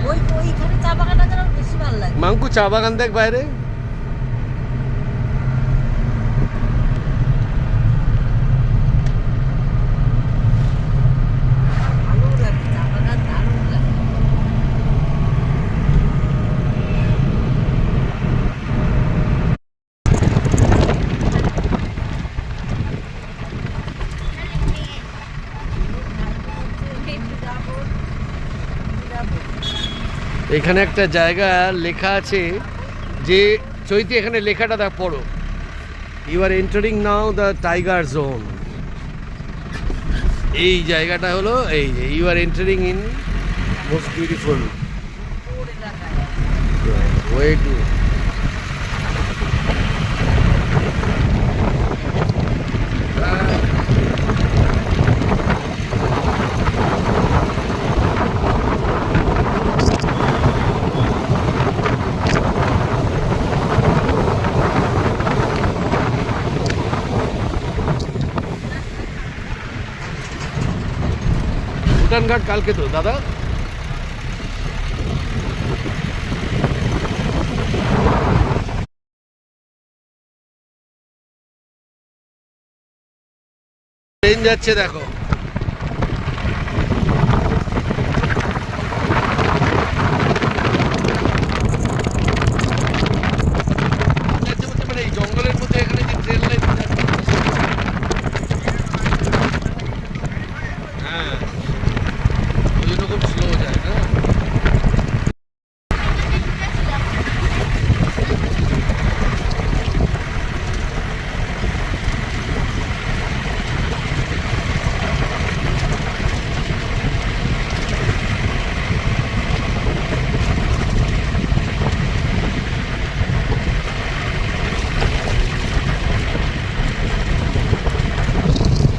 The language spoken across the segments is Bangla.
ওইখানে চা বাগানটা যেন বেশি ভালো লাগে। মাঙ্কু চা বাগান দেখ বাইরে। ভালো লাগে চা বাগান, দারুণ লাগে। এখানে একটা জায়গা লেখা আছে যে চৈতি, এখানে লেখাটা দেখ পড়ো, you are entering now the tiger zone. এই জায়গাটা হলো এই যে you are entering in most beautiful way to. Bhutan Ghat কালকে তো দাদা। ট্রেন যাচ্ছে দেখো। মানে এই জঙ্গলের মধ্যে এখানে যে ট্রেন লাইন যাচ্ছে, হ্যাঁ ওই জন্য খুব স্লো যায় না।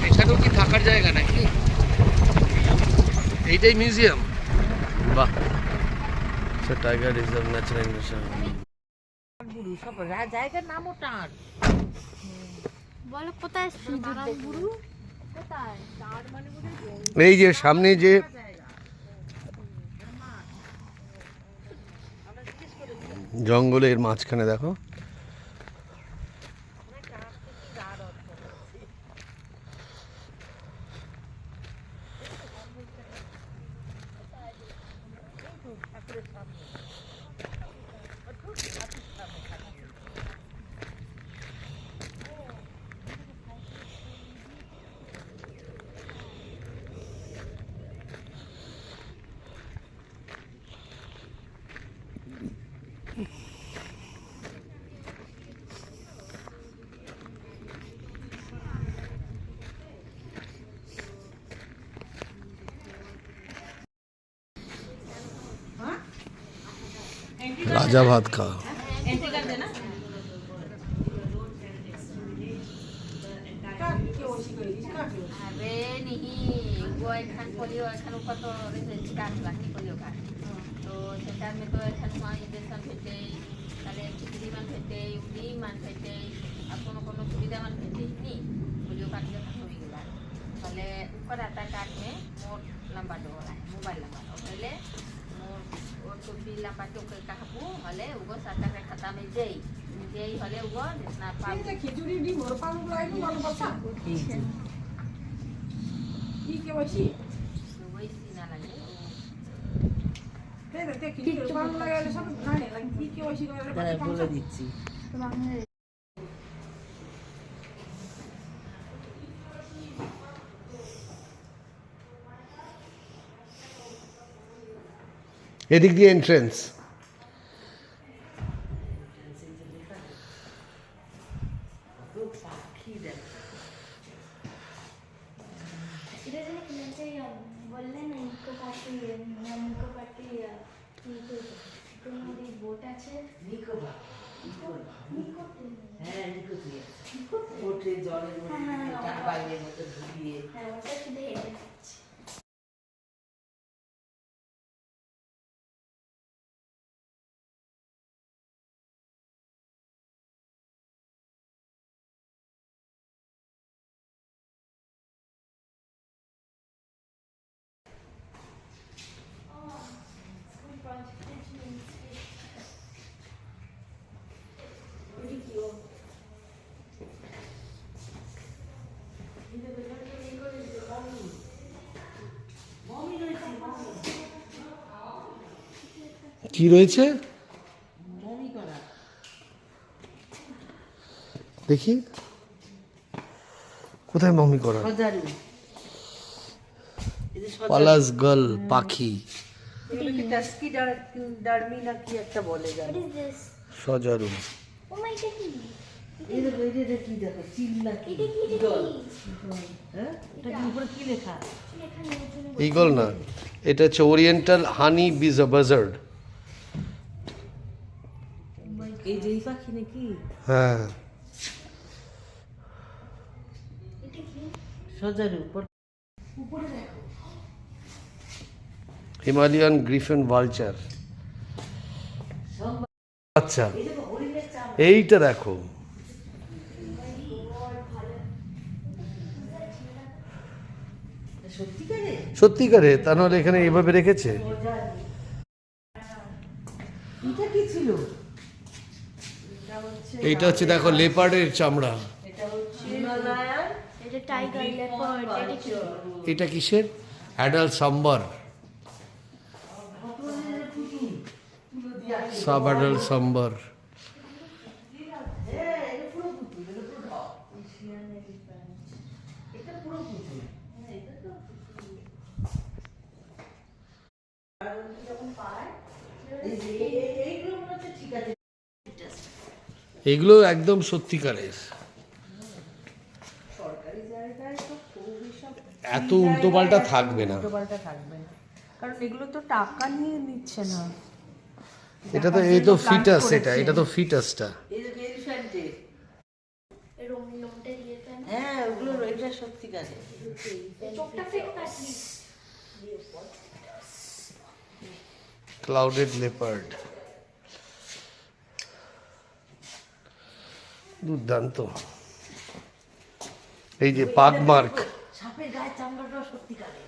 এখানেও কি থাকার জায়গা নাকি? এইটাই মিউজিয়াম? বাহ, টাইগার রিজার্ভ ন্যাচারাল জায়গার নামও টান। বলো কোথায় বুড়ু কোথায়? এই যে সামনে যে জঙ্গলের মাঝখানে দেখো। राजा भात का अरे नहीं वो एखान पोलियो एखान ऊपर तो रिसर्च काट बाकी पोलियो का तो सेटार में तो एखान वहाँ इंजेक्शन भेटे ताले खिचड़ी मान भेटे उडी मान भेटे और कोनो सुविधा मान भेटे नी पोलियो काट के खत्म हो गया ताले ऊपर आता काट में मोर लंबा डोरा है मोबाइल लंबा पहले मोर और तो भी लंबा तो का हपु हले उगो साता के खाता में जेई जेई हले उगो जितना पाप খিচুড়ি দি মোর পালু লাইনো ভালো কথা কি কে বসি वही सीना लगे তে খিচুড়ি ভালো লাগে সব না লাগে কি কে বসি করে বলে দিচ্ছি। এদিক দিয়ে এন্ট্রেন্স। বললেন নিকো পার্টি তোমার এই বোট আছে নিকো হ্যাঁ নিকো দিয়ে ওঠে জলের মধ্যে তার বাইরের মতো ঢুকিয়ে হ্যাঁ ওটা শুধু হেঁটে যাচ্ছে। কি রয়েছে মমি করা। দেখি কোথায় মমি করা? সজারু। এই যে সজারু। পালাস গার্ল পাখি এগুলো কি টাস্কি ডার্মি না কি একটা বলে জানো? What is this? সজারু। Oh my god. এই দেখো এটা কি দেখো চিল্লা কি এটা কি? ঈগল। হ্যাঁ এটা কি উপরে কি লেখা? ঈগল না, এটা হচ্ছে ওরিয়েন্টাল হানি বাজার্ড। এই যে এই পাখি নাকি? হ্যাঁ, সজারু। উপরে দেখো। Himalayan Griffin vulture. সব আচ্ছা, এই দেখো হরিণের চামড়া। এইটা দেখো, সত্যিকারে? সত্যিকারে? তা নাহলে এখানে এভাবে রেখেছে। এটা কি ছিল? এইটা হচ্ছে দেখো লেপার্ডের চামড়া। এটা হচ্ছে হিমালয়ান। এটা টাইগার লেপার্ড এটা কি? এটা কিসের? Adult sambar, sub adult sambar. হ্যাঁ এটা পুরো পুতুল, এটা পুরো ঢপ। Asian elephant. এটা পুরো পুতুল। হ্যাঁ এটা তো পুতুল। আর ওকে যখন পায় এইগুলো মনে হচ্ছে ঠিক আছে। এগুলো একদম সত্যিকারের। সরকারি জায়গায় তো খুবই সব এত উল্টোপাল্টা থাকবে না। উল্টোপাল্টা থাকবে না, কারণ এগুলো তো টাকা নিয়ে নিচ্ছে না। এটা তো এই তো ফিটাস, এটা তো ফিটাসটা। এই যে এলিফ্যান্টের। এর লোমটা দিয়ে দেন। হ্যাঁ ওগুলো এটা সত্যিকারে। চোখটা ফেক পাতলি। ক্লাউডেড লেপার্ড, দুর্দান্ত। এই যে পাগমার্ক। সাপের গায়ের চামড়াটাও সত্যিকারে।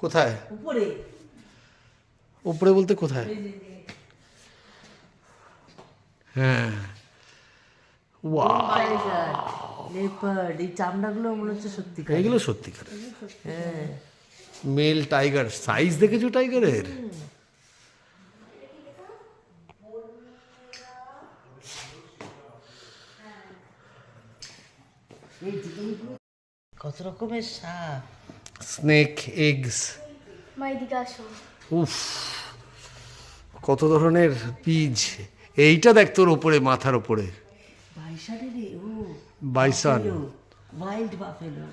কোথায়? উপরে উপরে বলতে কোথায়? এই যে হ্যাঁ, ওয়াও, টাইগার লেপার্ড, এই চামড়াগুলো মনে হচ্ছে সত্যিকারে। এগুলো সত্যিকার। হ্যাঁ মেল টাইগার, সাইজ দেখেছো টাইগারের? এই যে এইগুলো কত রকমের সাপ। স্নেক এগস, মা এদিকে আসো। উফ, কত ধরনের পিজ। এইটা দেখ তোর ওপরে, মাথার ওপরে বাইসারে রে ও বাইসন, ওয়াইল্ড বাফেলো।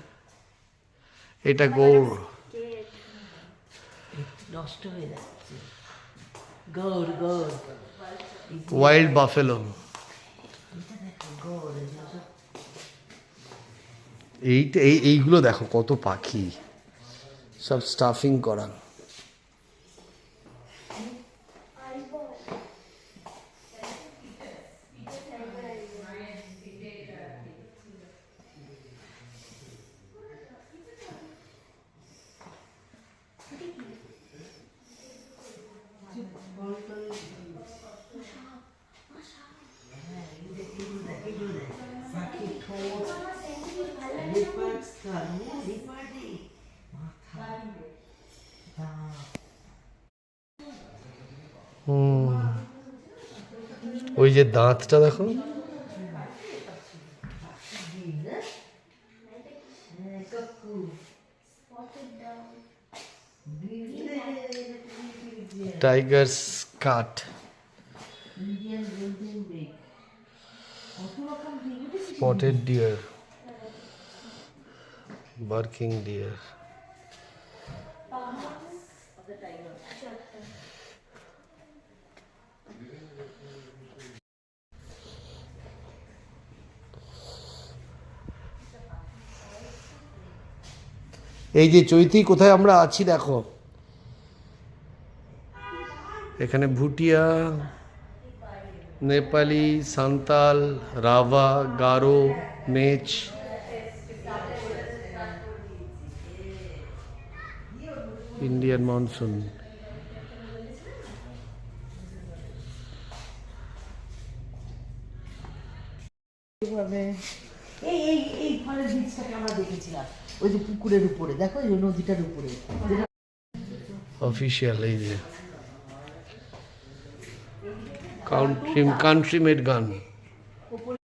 এটা গৌড়, নষ্ট হয়ে যাচ্ছে। গৌড় গৌড় ওয়াইল্ড বাফেলো। এটা দেখো গৌড়। এগুলো সব এইটা এইগুলো দেখো কত পাখি, সব স্টাফিং করা। পাখির ঠোঁট, লেপার্ড স্কাল, লেপার্ডে মাথা, দাঁত। ওই যে দাঁতটা দেখো, হ্যাঁ কাকু। Tiger cat, Indian golden back. কত রকম ডিম। Spotted deer, barking deer. এই যে চৈতি কোথায় আমরা আছি দেখো, এখানে ভুটিয়া, নেপালি, সান্তাল, রাভা, গারো, মেচ, ইন্ডিয়ান মনসুন। এইভাবে এই এই এই ফলের বীজটাকে আমরা দেখেছিলাম ওই যে পুকুরের উপরে, দেখো এই নদীটার উপরে। অফিসিয়াল এই যে কান্ট্রি মেড গান। উপরে